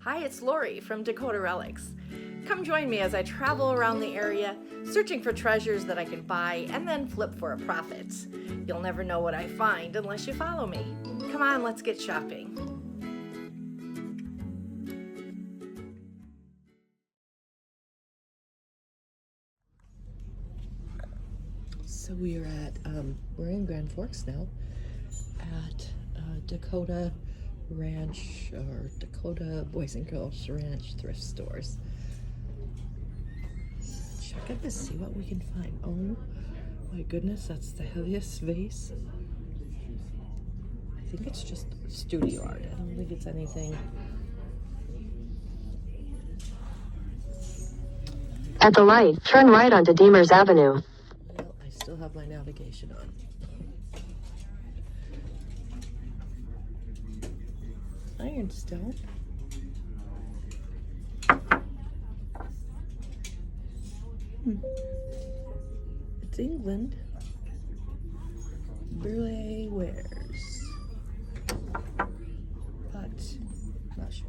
Hi, it's Lori from Dakota Relics. Come join me as I travel around the area, searching for treasures that I can buy and then flip for a profit. You'll never know what I find unless you follow me. Come on, let's get shopping. So we're in Grand Forks now at Dakota Ranch or Dakota Boys and Girls Ranch thrift stores. Check it to see what we can find. Oh my goodness, that's the heaviest vase. I think it's just studio art. I don't think it's anything. At the light, turn right onto Deemers Avenue. Well, I still have my navigation on. Ironstone. It's England. Burley wares. But not sure.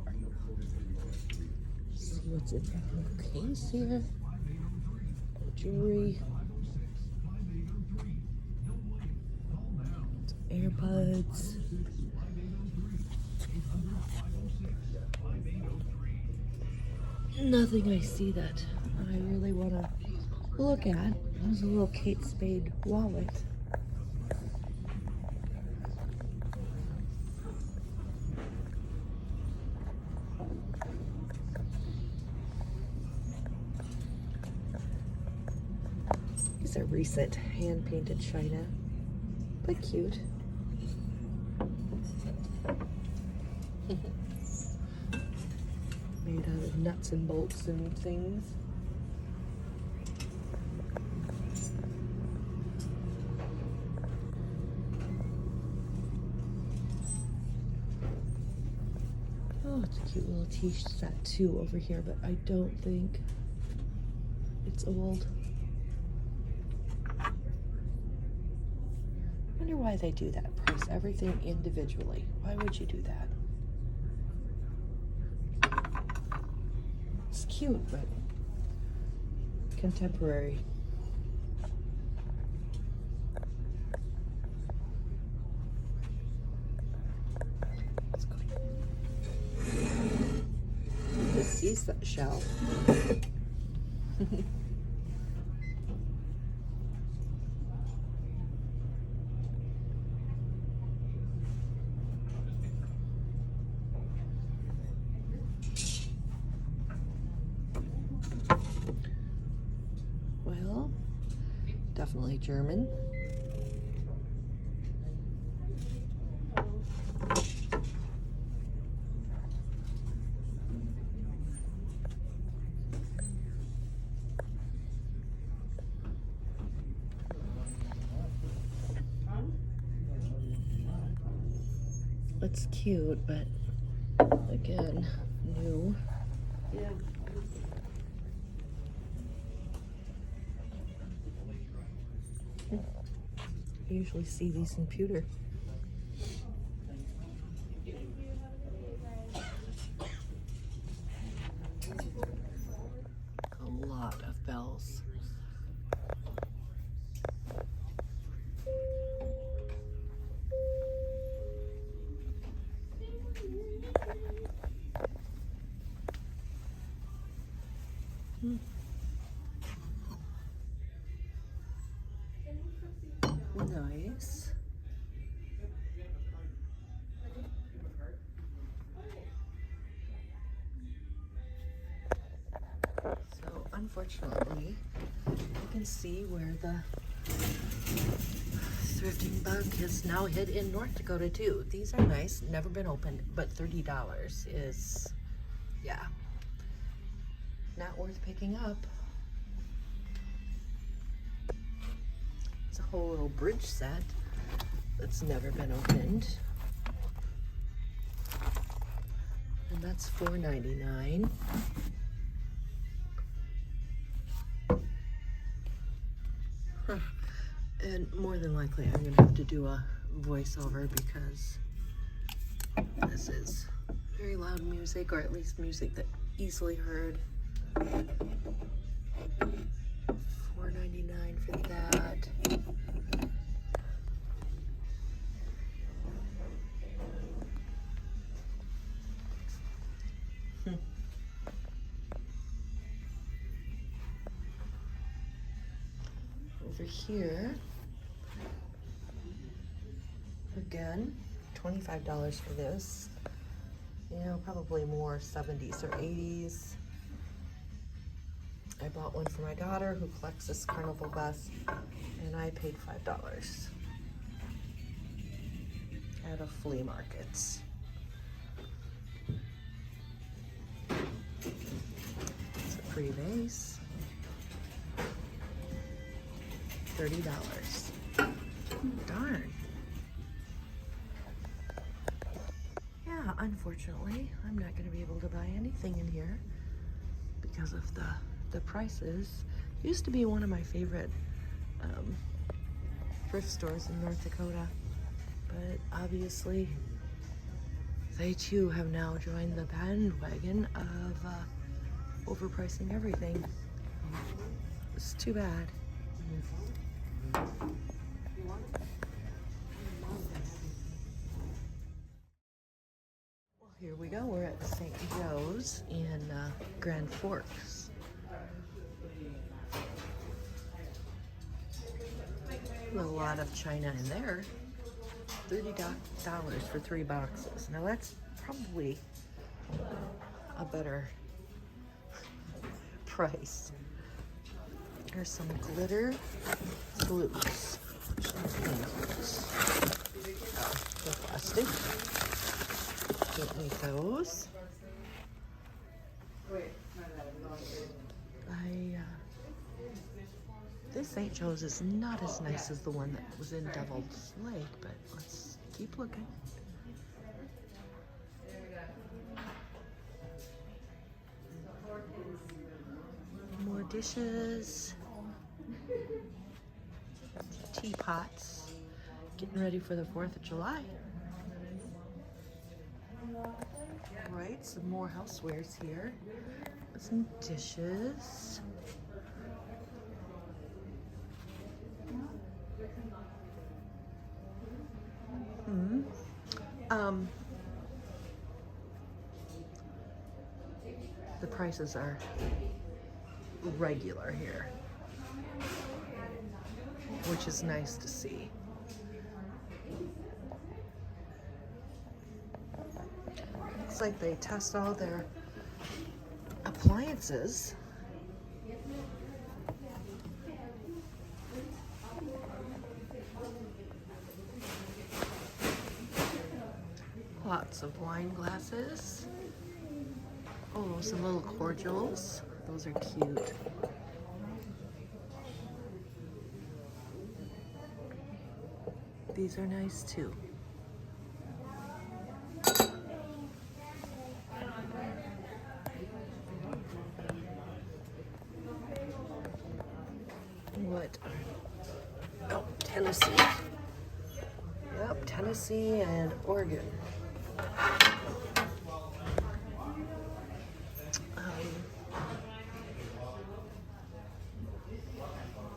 See what's in the case here. Jewelry. AirPods. Nothing I see that I really want to look at. There's a little Kate Spade wallet. These are recent hand-painted china, but cute. Made out of nuts and bolts and things. Oh, it's a cute little tea set too over here, but I don't think it's old. I wonder why they do that. Price everything individually. Why would you do that? It's cute, but contemporary. Let's go. The seashell. Well, definitely German. It's cute, but again, new. Yeah. I usually see these in pewter. A lot of bells. Nice. So unfortunately, you can see where the thrifting bug has now hit in North Dakota too. These are nice, never been opened, but $30 is, yeah, not worth picking up. It's a whole little bridge set that's never been opened. And that's $4.99. And more than likely I'm gonna have to do a voiceover because this is Very loud music, or at least music that easily heard. $4.99 for that. Over here, again, $25 for this. You know, probably more 70s or 80s. I bought one for my daughter who collects this carnival bus, and I paid $5 at a flea market. It's a pretty vase. $30. Darn. Yeah, unfortunately, I'm not going to be able to buy anything in here because of the prices. Used to be one of my favorite thrift stores in North Dakota, but obviously they too have now joined the bandwagon of overpricing everything. It's too bad. Well, here we go. We're at St. Joe's in Grand Forks. A lot of china in there. $30 for 3 boxes. Now that's probably a better price. There's some glitter flutes. They're plastic. Don't need those. This St. Joe's is not as nice as the one that was in Devil's Lake, but let's keep looking. More dishes. Teapots. Getting ready for the 4th of July. Right, some more housewares here. Some dishes. The prices are regular here, which is nice to see. Looks like they test all their appliances. Lots of wine glasses. Oh, some little cordials. Those are cute. These are nice too. What? Oh, Tennessee. Yep, Tennessee and Oregon.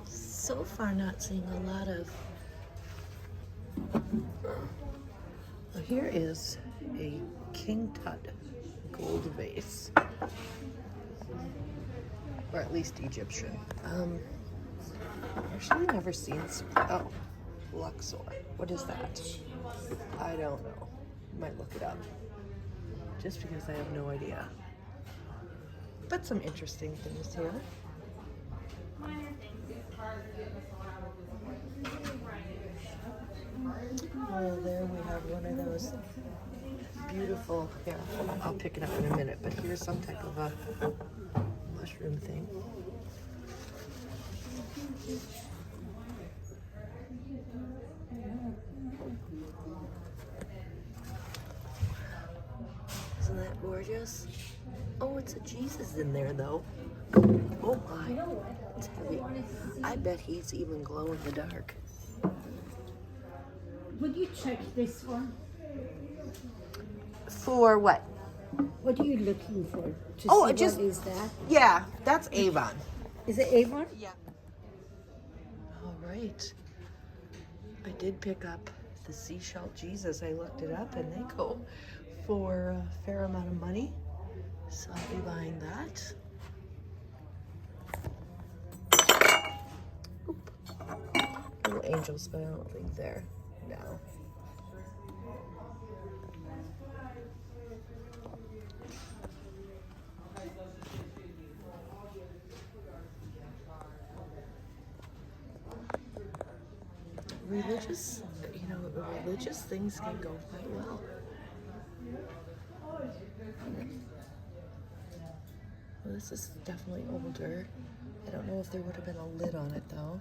So far not seeing a lot of... Well, here is a King Tut gold vase. Or at least Egyptian. Actually never seen... Oh, Luxor. What is that? I don't know. Might look it up. Just because I have no idea. But some interesting things here. Well, there we have one of those beautiful, here, I'll pick it up in a minute, but here's some type of a mushroom thing. Isn't that gorgeous? Oh, it's a Jesus in there though. Oh my, it's heavy. I bet he's even glow in the dark. Would you check this one? For what? What are you looking for? To Oh, see just- what is that? Yeah, that's Avon. Is it Avon? Yeah. All right. I did pick up the seashell Jesus. I looked it up and they go for a fair amount of money. So I'll be buying that. Oop. Little angels, but I don't think they're, no. Religious, religious things can go quite well. Well, this is definitely older. I don't know if there would have been a lid on it though.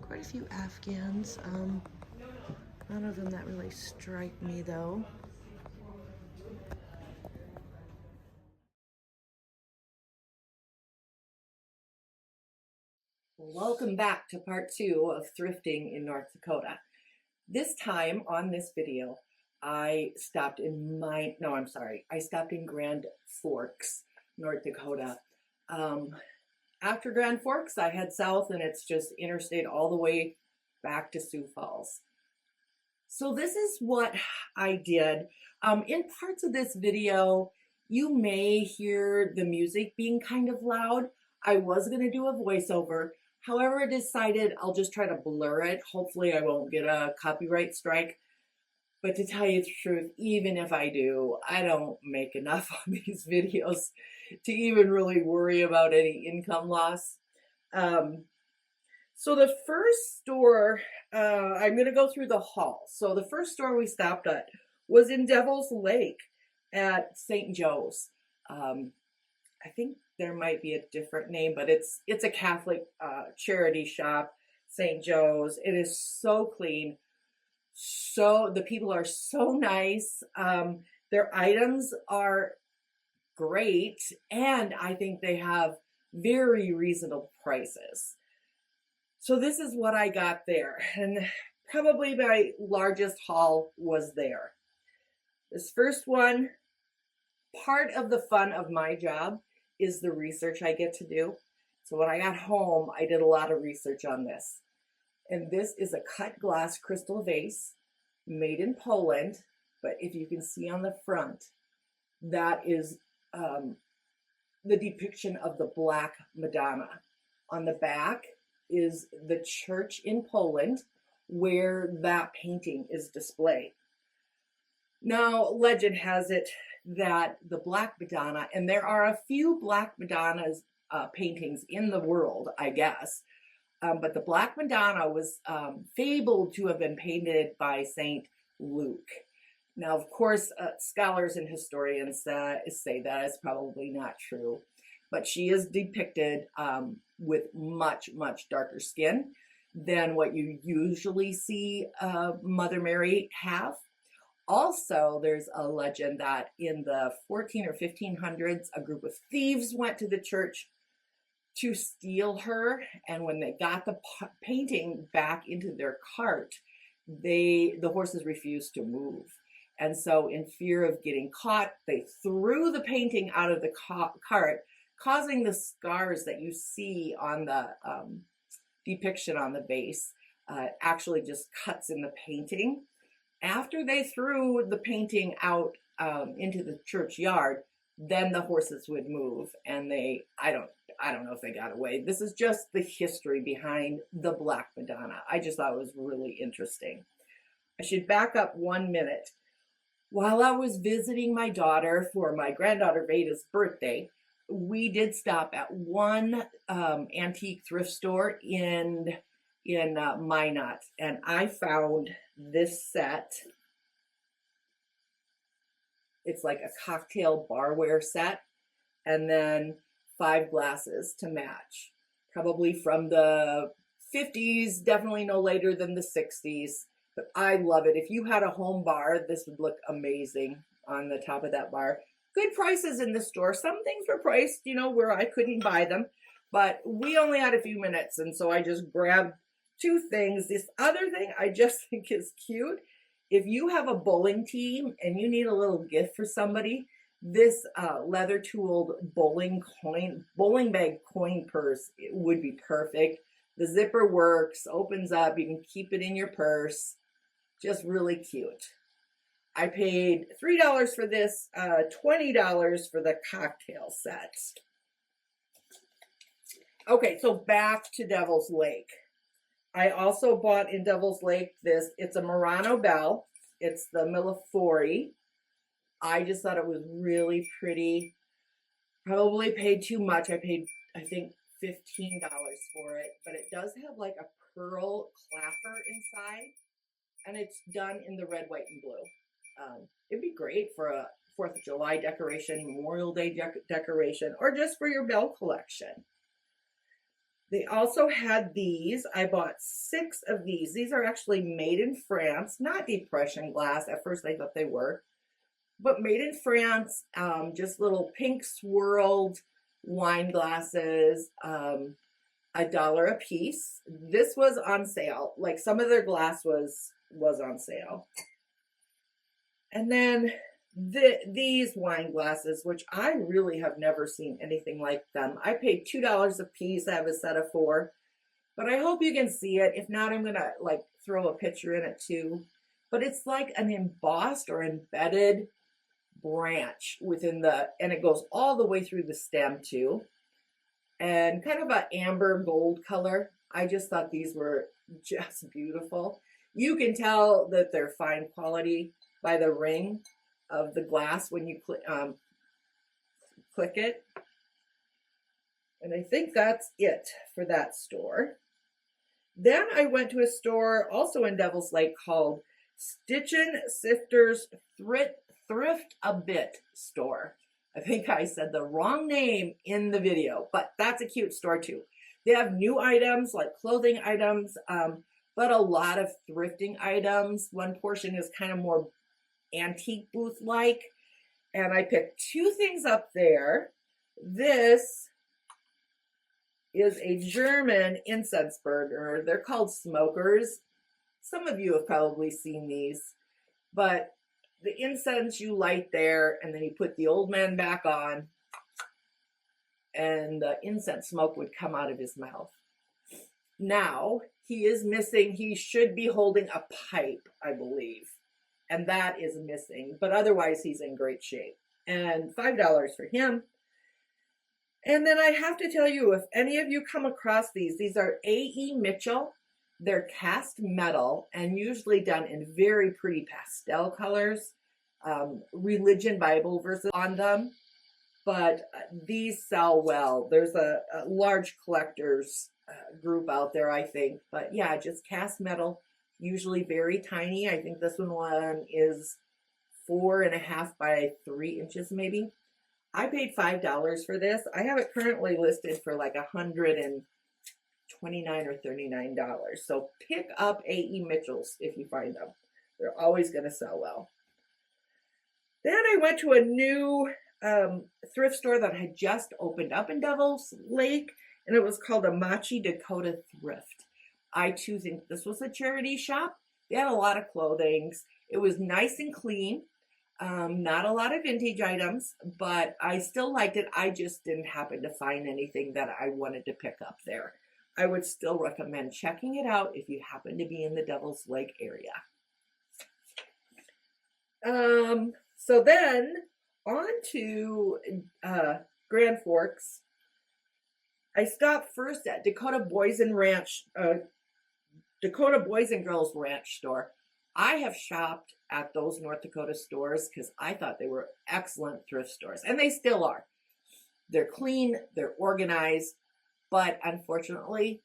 Quite a few Afghans. None of them that really strike me though. Welcome back to part 2 of thrifting in North Dakota. This time on this video, I stopped in Grand Forks, North Dakota. After Grand Forks, I head south and it's just interstate all the way back to Sioux Falls. So this is what I did. In parts of this video, you may hear the music being kind of loud. I was going to do a voiceover. However, I decided I'll just try to blur it. Hopefully I won't get a copyright strike. But to tell you the truth, even if I do, I don't make enough on these videos to even really worry about any income loss. So the first store, I'm going to go through the haul. So the first store we stopped at was in Devil's Lake at St. Joe's. I think there might be a different name, but it's a Catholic charity shop, St. Joe's. It is so clean. So the people are so nice. Their items are great, and I think they have very reasonable prices. So this is what I got there, and probably my largest haul was there. This first one, part of the fun of my job is the research I get to do. So when I got home, I did a lot of research on this. And this is a cut glass crystal vase made in Poland. But if you can see on the front, that is the depiction of the Black Madonna. On the back is the church in Poland where that painting is displayed. Now, legend has it that the Black Madonna, and there are a few Black Madonna's paintings in the world, I guess, but the Black Madonna was fabled to have been painted by Saint Luke. Now, of course, scholars and historians say that is probably not true, but she is depicted with much, much darker skin than what you usually see Mother Mary have. Also, there's a legend that in the 14 or 1500s, a group of thieves went to the church to steal her. And when they got the painting back into their cart, the horses refused to move. And so in fear of getting caught, they threw the painting out of the cart, causing the scars that you see on the depiction on the base, actually just cuts in the painting. After they threw the painting out into the churchyard, then the horses would move, and I don't know if they got away. This is just the history behind the Black Madonna. I just thought it was really interesting. I should back up 1 minute. While I was visiting my daughter for my granddaughter Veda's birthday, we did stop at one antique thrift store in Minot, and I found this set. It's like a cocktail barware set, and then 5 glasses to match. Probably from the 50s, definitely no later than the 60s, but I love it. If you had a home bar, this would look amazing on the top of that bar. good prices in the store. Some things were priced, you know, where I couldn't buy them, but we only had a few minutes, and so I just grabbed two things. This other thing I just think is cute. If you have a bowling team and you need a little gift for somebody, this leather tooled bowling bag coin purse, it would be perfect. The zipper works, opens up, you can keep it in your purse. Just really cute. I paid $3 for this, $20 for the cocktail set. Okay, so back to Devil's Lake. I also bought in Devil's Lake this, it's a Murano bell. It's the Millefori. I just thought it was really pretty. Probably paid too much. I paid, I think, $15 for it, but it does have like a pearl clapper inside, and it's done in the red, white, and blue. It'd be great for a 4th of July decoration, Memorial Day decoration, or just for your bell collection. They also had these. I bought 6 of these. These are actually made in France, not depression glass. At first I thought they were, but made in France. Just little pink swirled wine glasses, $1 a piece. This was on sale. Like some of their glass was on sale. And then these wine glasses, which I really have never seen anything like them. I paid $2 a piece. I have a set of 4, but I hope you can see it. If not, I'm gonna like throw a picture in it too. But it's like an embossed or embedded branch within and it goes all the way through the stem too, and kind of an amber gold color. I just thought these were just beautiful. You can tell that they're fine quality by the ring of the glass when you click it. And I think that's it for that store. Then I went to a store also in Devil's Lake called Stitchin Sifters Thrift a Bit store. I think I said the wrong name in the video, but that's a cute store too. They have new items like clothing items, but a lot of thrifting items. One portion is kind of more antique booth like, and I picked 2 things up there. This is a German incense burner. They're called smokers. Some of you have probably seen these, but the incense you light there, and then you put the old man back on, and the incense smoke would come out of his mouth. Now, he is missing, he should be holding a pipe, I believe, and that is missing, but otherwise he's in great shape. And $5 for him. And then I have to tell you, if any of you come across these are A.E. Mitchell. They're cast metal and usually done in very pretty pastel colors, religion Bible verses on them, but these sell well. There's a large collectors group out there, I think, but yeah, just cast metal, usually very tiny. I think this one is 4.5 by 3 inches maybe. I paid $5 for this. I have it currently listed for like $129 or $39. So pick up A.E. Mitchell's if you find them. They're always going to sell well. Then I went to a new thrift store that had just opened up in Devil's Lake, and it was called Amachi Dakota Thrift. I too think this was a charity shop. They had a lot of clothing. It was nice and clean. Not a lot of vintage items, but I still liked it. I just didn't happen to find anything that I wanted to pick up there. I would still recommend checking it out if you happen to be in the Devil's Lake area. So then on to Grand Forks. I stopped first at Dakota Boys and Girls Ranch store. I have shopped at those North Dakota stores because I thought they were excellent thrift stores, and they still are. They're clean, they're organized, but unfortunately,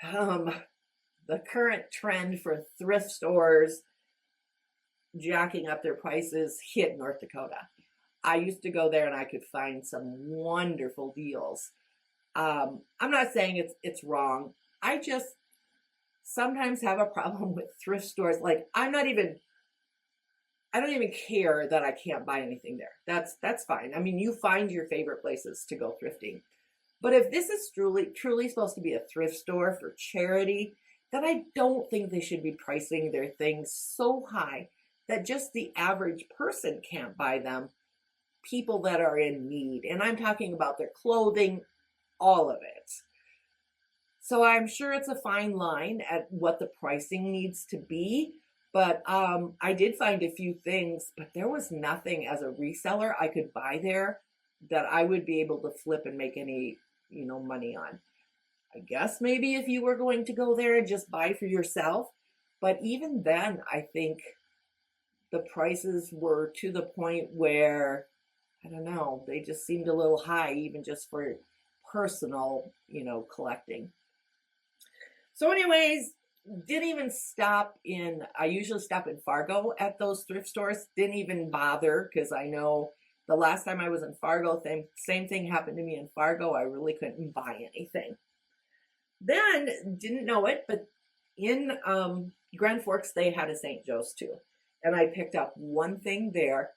the current trend for thrift stores jacking up their prices hit North Dakota. I used to go there and I could find some wonderful deals. I'm not saying it's wrong. I just sometimes have a problem with thrift stores. Like I I don't even care that I can't buy anything there. That's fine. I mean, you find your favorite places to go thrifting. But if this is truly supposed to be a thrift store for charity, then I don't think they should be pricing their things so high that just the average person can't buy them. People that are in need. And I'm talking about their clothing, all of it. So I'm sure it's a fine line at what the pricing needs to be. But I did find a few things, but there was nothing as a reseller I could buy there that I would be able to flip and make any, money on. I guess maybe if you were going to go there and just buy for yourself. But even then, I think the prices were to the point where, I don't know, they just seemed a little high, even just for personal, collecting. So anyways, didn't even stop in, I usually stop in Fargo at those thrift stores. Didn't even bother because I know the last time I was in Fargo, same thing happened to me in Fargo. I really couldn't buy anything. Then, didn't know it, but in Grand Forks, they had a St. Joe's too. And I picked up one thing there,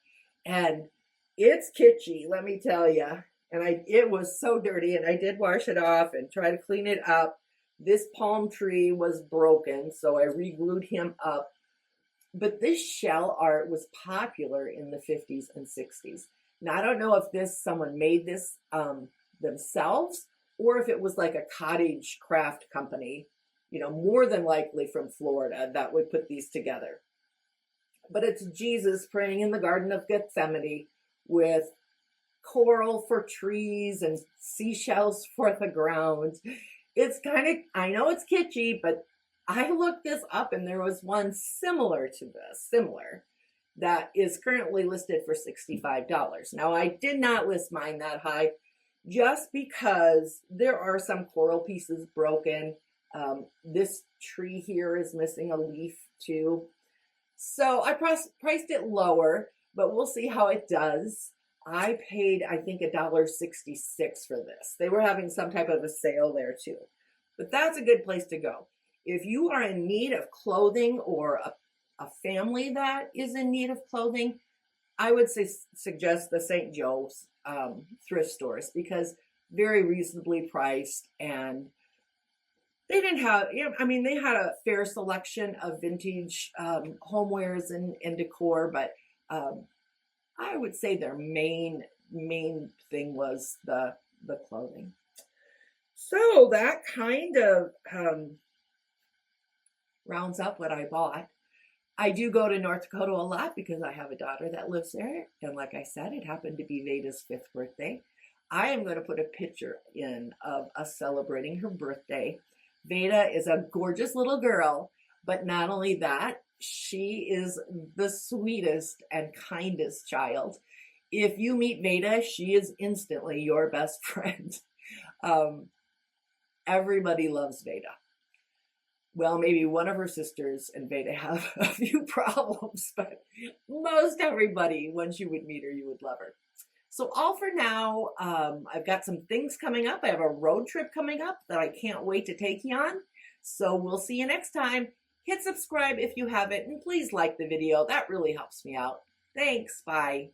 and it's kitschy, let me tell you. And it was so dirty, and I did wash it off and try to clean it up. This palm tree was broken, so I re-glued him up. But this shell art was popular in the 50s and 60s. Now, I don't know if someone made this themselves, or if it was like a cottage craft company, more than likely from Florida, that would put these together. But it's Jesus praying in the Garden of Gethsemane with coral for trees and seashells for the ground. It's I know it's kitschy, but I looked this up and there was one similar to this, that is currently listed for $65. Now, I did not list mine that high just because there are some coral pieces broken. This tree here is missing a leaf too. So I priced it lower, but we'll see how it does. I paid, I think, $1.66 for this. They were having some type of a sale there too. But that's a good place to go. If you are in need of clothing or a family that is in need of clothing, I would suggest the St. Joe's thrift stores because very reasonably priced, and they didn't have, they had a fair selection of vintage homewares and decor, but I would say their main thing was the clothing. So that kind of rounds up what I bought. I do go to North Dakota a lot because I have a daughter that lives there. And like I said, it happened to be Veda's 5th birthday. I am going to put a picture in of us celebrating her birthday. Veda is a gorgeous little girl, but not only that, she is the sweetest and kindest child. If you meet Veda, she is instantly your best friend. Everybody loves Veda. Well, maybe one of her sisters and Veda have a few problems, but most everybody, once you would meet her, you would love her. So all for now. I've got some things coming up. I have a road trip coming up that I can't wait to take you on. So we'll see you next time. Hit subscribe if you haven't, and please like the video. That really helps me out. Thanks. Bye.